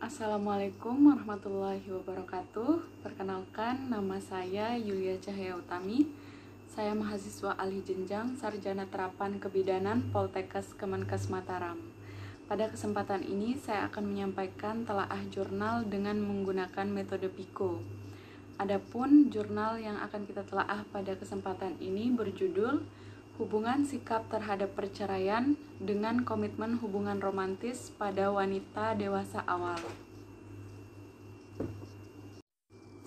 Assalamualaikum warahmatullahi wabarakatuh. Perkenalkan, nama saya Yulia Cahaya Utami. Saya mahasiswa alih jenjang Sarjana Terapan Kebidanan Poltekkes Kemenkes Mataram. Pada kesempatan ini saya akan menyampaikan telaah jurnal dengan menggunakan metode PICO. Adapun jurnal yang akan kita telaah pada kesempatan ini berjudul Hubungan Sikap Terhadap Perceraian dengan Komitmen Hubungan Romantis pada Wanita Dewasa Awal.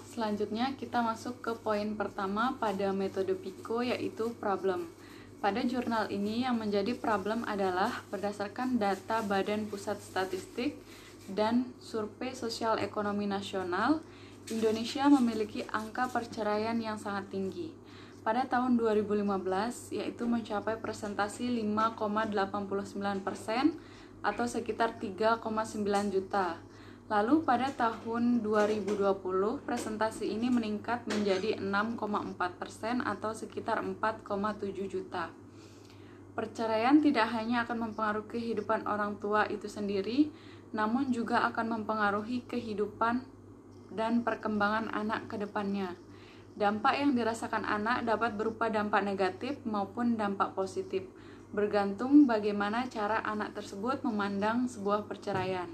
Selanjutnya kita masuk ke poin pertama pada metode PICO, yaitu problem. Pada jurnal ini yang menjadi problem adalah berdasarkan data Badan Pusat Statistik dan Survei Sosial Ekonomi Nasional, Indonesia memiliki angka perceraian yang sangat tinggi. Pada tahun 2015, yaitu mencapai presentasi 5,89% atau sekitar 3,9 juta. Lalu pada tahun 2020, presentasi ini meningkat menjadi 6,4% atau sekitar 4,7 juta. Perceraian tidak hanya akan mempengaruhi kehidupan orang tua itu sendiri, namun juga akan mempengaruhi kehidupan dan perkembangan anak ke depannya. Dampak yang dirasakan anak dapat berupa dampak negatif maupun dampak positif, bergantung bagaimana cara anak tersebut memandang sebuah perceraian.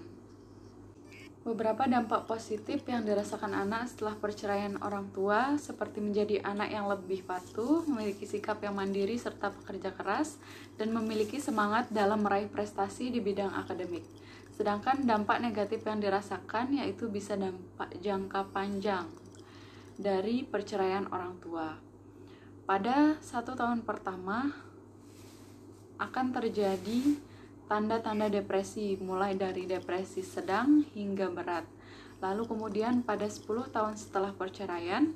Beberapa dampak positif yang dirasakan anak setelah perceraian orang tua seperti menjadi anak yang lebih patuh, memiliki sikap yang mandiri serta pekerja keras, dan memiliki semangat dalam meraih prestasi di bidang akademik. Sedangkan dampak negatif yang dirasakan yaitu bisa dampak jangka panjang dari perceraian orang tua. Pada 1 tahun pertama akan terjadi tanda-tanda depresi, mulai dari depresi sedang hingga berat. Lalu kemudian pada 10 tahun setelah perceraian,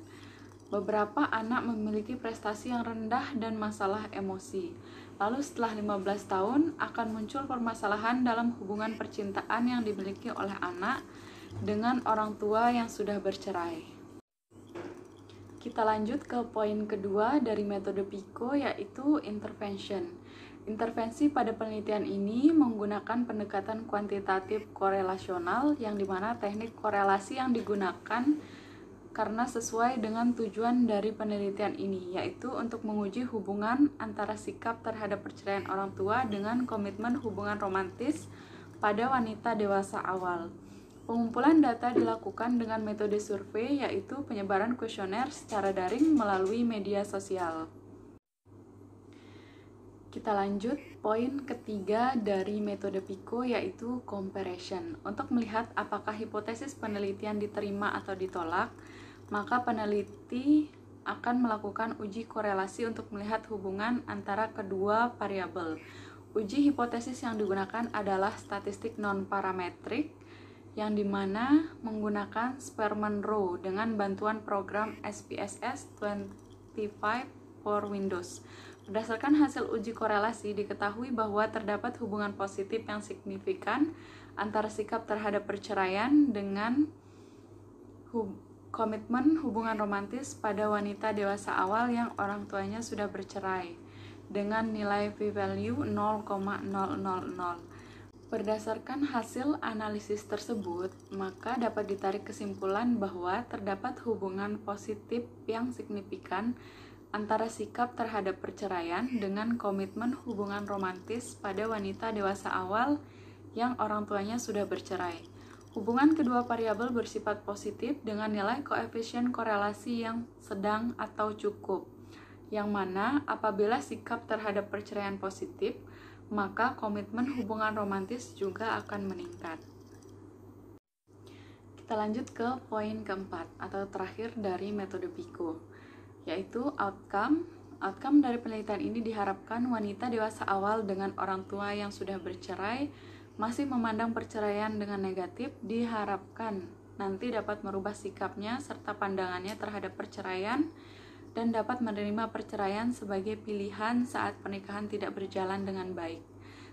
beberapa anak memiliki prestasi yang rendah dan masalah emosi. Lalu setelah 15 tahun akan muncul permasalahan dalam hubungan percintaan yang dimiliki oleh anak dengan orang tua yang sudah bercerai. Kita lanjut ke poin kedua dari metode PICO, yaitu intervention. Intervensi pada penelitian ini menggunakan pendekatan kuantitatif korelasional, yang dimana teknik korelasi yang digunakan karena sesuai dengan tujuan dari penelitian ini, yaitu untuk menguji hubungan antara sikap terhadap perceraian orang tua dengan komitmen hubungan romantis pada wanita dewasa awal. Pengumpulan data dilakukan dengan metode survei, yaitu penyebaran kuesioner secara daring melalui media sosial. Kita lanjut poin ketiga dari metode PICO, yaitu comparison. Untuk melihat apakah hipotesis penelitian diterima atau ditolak, maka peneliti akan melakukan uji korelasi untuk melihat hubungan antara kedua variabel. Uji hipotesis yang digunakan adalah statistik non-parametrik, yang dimana menggunakan Spearman Rho dengan bantuan program SPSS 25 for Windows. Berdasarkan hasil uji korelasi, diketahui bahwa terdapat hubungan positif yang signifikan antara sikap terhadap perceraian dengan komitmen hubungan romantis pada wanita dewasa awal yang orang tuanya sudah bercerai, dengan nilai p-value 0,000. Berdasarkan hasil analisis tersebut, maka dapat ditarik kesimpulan bahwa terdapat hubungan positif yang signifikan antara sikap terhadap perceraian dengan komitmen hubungan romantis pada wanita dewasa awal yang orang tuanya sudah bercerai. Hubungan kedua variabel bersifat positif dengan nilai koefisien korelasi yang sedang atau cukup, yang mana apabila sikap terhadap perceraian positif, maka komitmen hubungan romantis juga akan meningkat. Kita lanjut ke poin keempat atau terakhir dari metode PICO, yaitu outcome. Outcome dari penelitian ini diharapkan wanita dewasa awal dengan orang tua yang sudah bercerai masih memandang perceraian dengan negatif, diharapkan nanti dapat merubah sikapnya serta pandangannya terhadap perceraian dan dapat menerima perceraian sebagai pilihan saat pernikahan tidak berjalan dengan baik,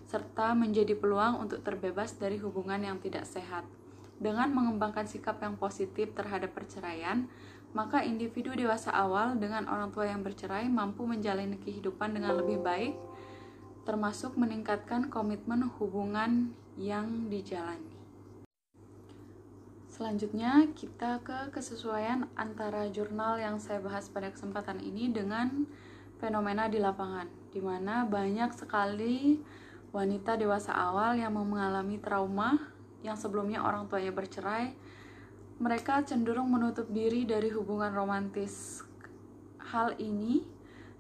serta menjadi peluang untuk terbebas dari hubungan yang tidak sehat. Dengan mengembangkan sikap yang positif terhadap perceraian, maka individu dewasa awal dengan orang tua yang bercerai mampu menjalani kehidupan dengan lebih baik, termasuk meningkatkan komitmen hubungan yang dijalani. Selanjutnya kita ke kesesuaian antara jurnal yang saya bahas pada kesempatan ini dengan fenomena di lapangan, di mana banyak sekali wanita dewasa awal yang mengalami trauma yang sebelumnya orang tuanya bercerai. Mereka cenderung menutup diri dari hubungan romantis. Hal ini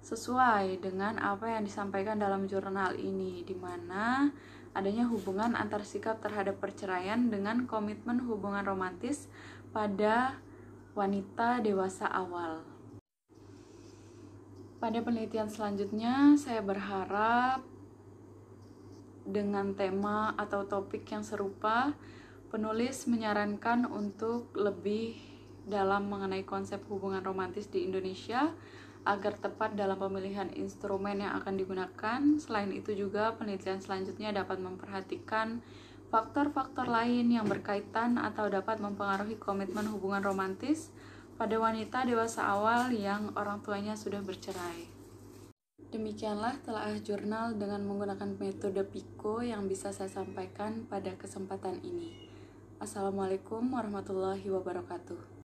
sesuai dengan apa yang disampaikan dalam jurnal ini, di mana adanya hubungan antar sikap terhadap perceraian dengan komitmen hubungan romantis pada wanita dewasa awal. Pada penelitian selanjutnya, saya berharap dengan tema atau topik yang serupa, penulis menyarankan untuk lebih dalam mengenai konsep hubungan romantis di Indonesia agar tepat dalam pemilihan instrumen yang akan digunakan. Selain itu juga penelitian selanjutnya dapat memperhatikan faktor-faktor lain yang berkaitan atau dapat mempengaruhi komitmen hubungan romantis pada wanita dewasa awal yang orang tuanya sudah bercerai. Demikianlah telaah jurnal dengan menggunakan metode PICO yang bisa saya sampaikan pada kesempatan ini. Assalamualaikum warahmatullahi wabarakatuh.